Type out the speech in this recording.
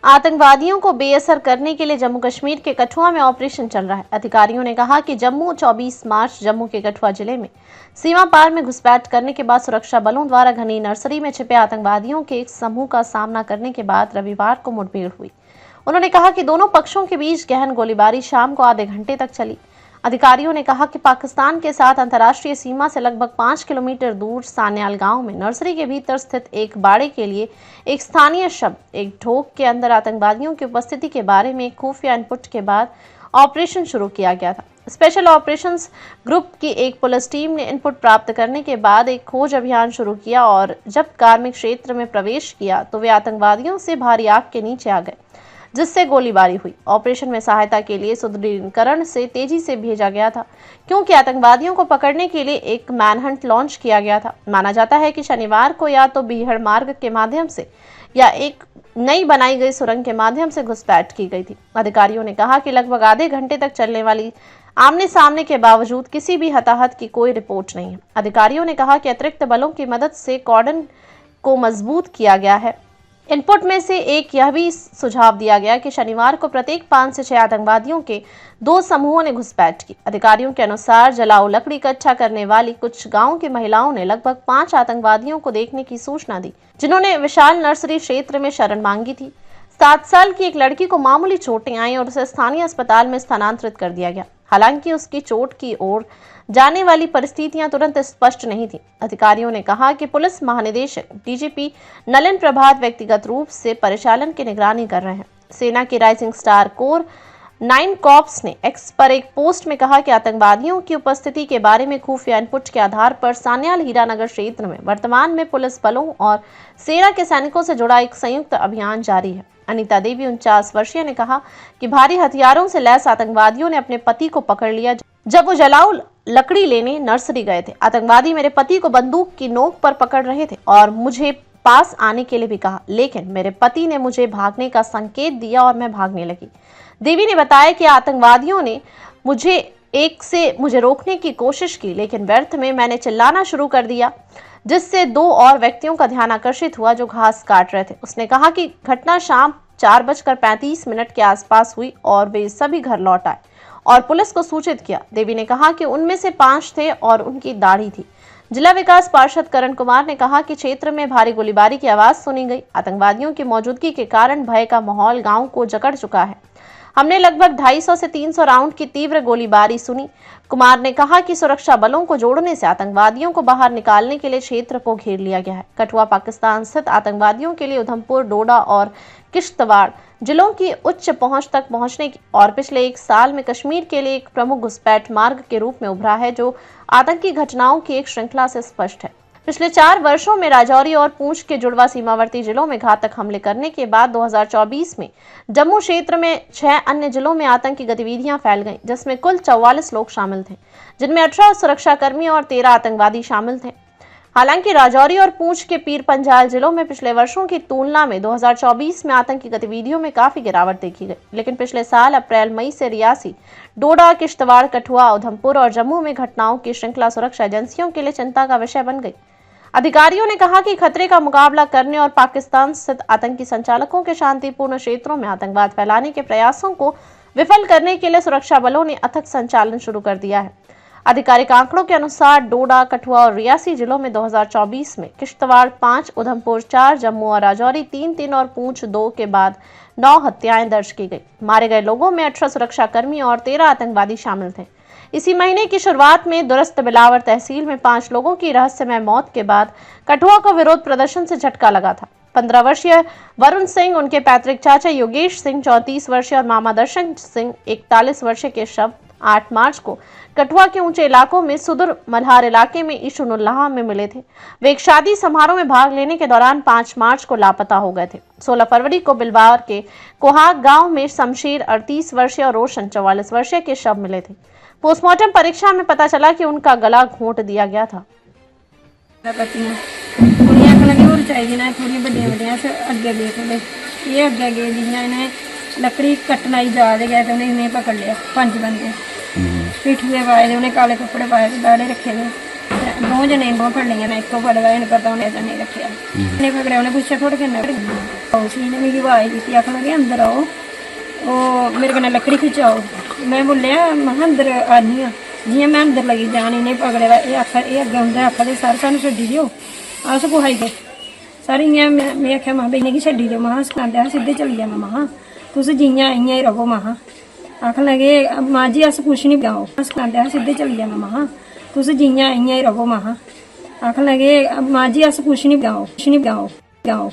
आतंकवादियों को बेअसर करने के लिए जम्मू कश्मीर के कठुआ में ऑपरेशन चल रहा है। अधिकारियों ने कहा कि 24 मार्च जम्मू के कठुआ जिले में सीमा पार में घुसपैठ करने के बाद सुरक्षा बलों द्वारा घनी नर्सरी में छिपे आतंकवादियों के एक समूह का सामना करने के बाद रविवार को मुठभेड़ हुई। उन्होंने कहा कि दोनों पक्षों के बीच गहन गोलीबारी शाम को आधे घंटे तक चली। अधिकारियों ने कहा कि पाकिस्तान के साथ अंतर्राष्ट्रीय सीमा से लगभग 5 किलोमीटर दूर सान्याल गांव में नर्सरी के भीतर स्थित एक बाड़े के लिए एक स्थानीय शब्द एक ढोक के अंदर आतंकवादियों की उपस्थिति के बारे में खुफिया इनपुट के बाद ऑपरेशन शुरू किया गया था। स्पेशल ऑपरेशंस ग्रुप की एक पुलिस टीम ने इनपुट प्राप्त करने के बाद एक खोज अभियान शुरू किया और जब कार्मिक क्षेत्र में प्रवेश किया तो वे आतंकवादियों से भारी आग के नीचे आ गए, जिससे गोलीबारी हुई। ऑपरेशन में सहायता के लिए सुदृढ़ीकरण से तेजी से भेजा गया था, क्योंकि आतंकवादियों को पकड़ने के लिए एक मैनहंट लॉन्च किया गया था। माना जाता है कि शनिवार को या तो बीहड़ मार्ग के माध्यम से या एक नई बनाई गई सुरंग के माध्यम से घुसपैठ की गई थी। अधिकारियों ने कहा कि लगभग आधे घंटे तक चलने वाली आमने सामने के बावजूद किसी भी हताहत की कोई रिपोर्ट नहीं है। अधिकारियों ने कहा कि अतिरिक्त बलों की मदद से कॉर्डन को मजबूत किया गया है। इनपुट में से एक यह भी सुझाव दिया गया कि शनिवार को प्रत्येक 5 से 6 आतंकवादियों के 2 समूहों ने घुसपैठ की। अधिकारियों के अनुसार जलाऊ लकड़ी इकट्ठा करने वाली कुछ गांव की महिलाओं ने लगभग 5 आतंकवादियों को देखने की सूचना दी, जिन्होंने विशाल नर्सरी क्षेत्र में शरण मांगी थी। 7 साल की एक लड़की को मामूली चोटें आई और उसे स्थानीय अस्पताल में स्थानांतरित कर दिया गया। हालांकि उसकी चोट की ओर जाने वाली परिस्थितियां तुरंत स्पष्ट नहीं थी। अधिकारियों ने कहा कि पुलिस महानिदेशक डीजीपी नलिन प्रभात व्यक्तिगत रूप से परिचालन की निगरानी कर रहे हैं। सेना की राइजिंग स्टार कोर 9 कॉर्प्स ने एक्स पर एक पोस्ट में कहा कि आतंकवादियों की उपस्थिति के बारे में खुफिया इनपुट के आधार पर सान्याल हीरानगर क्षेत्र में वर्तमान में पुलिस बलों और सेना के सैनिकों से जुड़ा एक संयुक्त अभियान जारी है। अनीता देवी 49 वर्षीय ने कहा कि भारी हथियारों से लैस आतंकवादियों ने अपने पति को पकड़ लिया जब वो जलाऊ लकड़ी लेने नर्सरी गए थे। आतंकवादी मेरे पति को बंदूक की नोक पर पकड़ रहे थे और मुझे पास आने के लिए भी कहा, लेकिन मेरे पति ने मुझे भागने का संकेत दिया और मैं भागने लगी। देवी ने बताया कि आतंकवादियों ने मुझे रोकने की कोशिश की, लेकिन व्यर्थ में मैंने चिल्लाना शुरू कर दिया, जिससे 2 और व्यक्तियों का ध्यान आकर्षित हुआ जो घास काट रहे थे। उसने कहा कि घटना शाम 4:35 के आसपास हुई और वे सभी घर लौट आए और पुलिस को सूचित किया। देवी ने कहा कि उनमें से 5 थे और उनकी दाढ़ी थी। जिला विकास पार्षद करण कुमार ने कहा कि क्षेत्र में भारी गोलीबारी की आवाज सुनी गई। आतंकवादियों की मौजूदगी के कारण भय का माहौल गांव को जकड़ चुका है। हमने लगभग 250 से 300 राउंड की तीव्र गोलीबारी सुनी। कुमार ने कहा कि सुरक्षा बलों को जोड़ने से आतंकवादियों को बाहर निकालने के लिए क्षेत्र को घेर लिया गया है। कठुआ पाकिस्तान स्थित आतंकवादियों के लिए उधमपुर, डोडा और किश्तवाड़ जिलों की उच्च पहुंच तक पहुंचने की और पिछले 1 साल में कश्मीर के लिए एक प्रमुख घुसपैठ मार्ग के रूप में उभरा है, जो आतंकी घटनाओं की एक श्रृंखला से स्पष्ट है। पिछले 4 वर्षों में राजौरी और पूंछ के जुड़वा सीमावर्ती जिलों में घातक हमले करने के बाद 2024 में जम्मू क्षेत्र में 6 अन्य जिलों में आतंकी गतिविधियां फैल गईं, जिसमें कुल 44 लोग शामिल थे, जिनमें 18 सुरक्षाकर्मी और 13 आतंकवादी शामिल थे। हालांकि राजौरी और पूंछ के पीर पंजाल जिलों में पिछले वर्षों की तुलना में 2024 में आतंकी गतिविधियों में काफी गिरावट देखी गई, लेकिन पिछले साल अप्रैल-मई से रियासी, डोडा, किश्तवाड़, कठुआ, उधमपुर और जम्मू में घटनाओं की श्रृंखला सुरक्षा एजेंसियों के लिए चिंता का विषय बन गई। अधिकारियों ने कहा कि खतरे का मुकाबला करने और पाकिस्तान स्थित आतंकी संचालकों के शांतिपूर्ण क्षेत्रों में आतंकवाद फैलाने के प्रयासों को विफल करने के लिए सुरक्षा बलों ने अथक संचालन शुरू कर दिया है। आधिकारिक आंकड़ों के अनुसार डोडा, कठुआ और रियासी जिलों में 2024 में किश्तवाड़ 5, उधमपुर 4, जम्मू और राजौरी 3 और पूंछ 2 के बाद 9 हत्याएं दर्ज की गई। मारे गए लोगों में 18 सुरक्षाकर्मी और 13 आतंकवादी शामिल थे। इसी महीने की शुरुआत में दुरस्त बिलावर तहसील में 5 लोगों की रहस्यमय मौत के बाद कठुआ को विरोध प्रदर्शन से झटका लगा था। 15 वर्षीय वरुण सिंह, उनके पैतृक चाचा योगेश सिंह 34 वर्षीय और मामा दर्शन सिंह 41 वर्षीय के शव 8 मार्च को कठुआ के ऊंचे इलाकों में सुदूर मल्हार इलाके में ईशुनुल्लाह में मिले थे। वे एक शादी समारोह में भाग लेने के दौरान 5 मार्च को लापता हो गए थे। 16 फरवरी को बिलवार के कोहाग गांव में शमशीर 38 वर्षीय और रोशन 44 वर्षीय के शव मिले थे। पोस्टमार्टम परीक्षा में पता चला कि उनका गला घोंट दिया गया था। लकड़ी कट्टना ही जा गया तो उन्हें पकड़ लिया 5 बंदे, पिठ पे पाए थे, उन्हें काले कपड़े पाए थे, दाड़े रखे थे, दो जने बहुत फड़ लिया मैं इको फड़वा इन पता उन्हें नहीं रखा ने पकड़े उन्हें पूछा थोड़ा किन्ना उसी ने मेरी आवाज दी आखन लगे अंदर आओ वो मेरे कन्नै लकड़ी खिंचाओ मैं बोलिया मैं अंदर आनी हाँ जियां मैं अंदर लगी जान इन्हें पकड़े ये अग्गे होंगे आखा सर सानू छड्डी दिओ अस कुहाई गए सर इ'यां मैं आख्या महा इ'नें गी छड्डी दिओ महा सखांदे सिद्धे चली जाना महा तुस जियां इ'यां ही रवो महा आखन लगे मां जी अस कुछ नहीं पाओ सखांदे सिद्धे चली जाना महा तुस जियां इ'यां ही रवो महा आखन लगे मां जी अस कुछ नहीं पाओ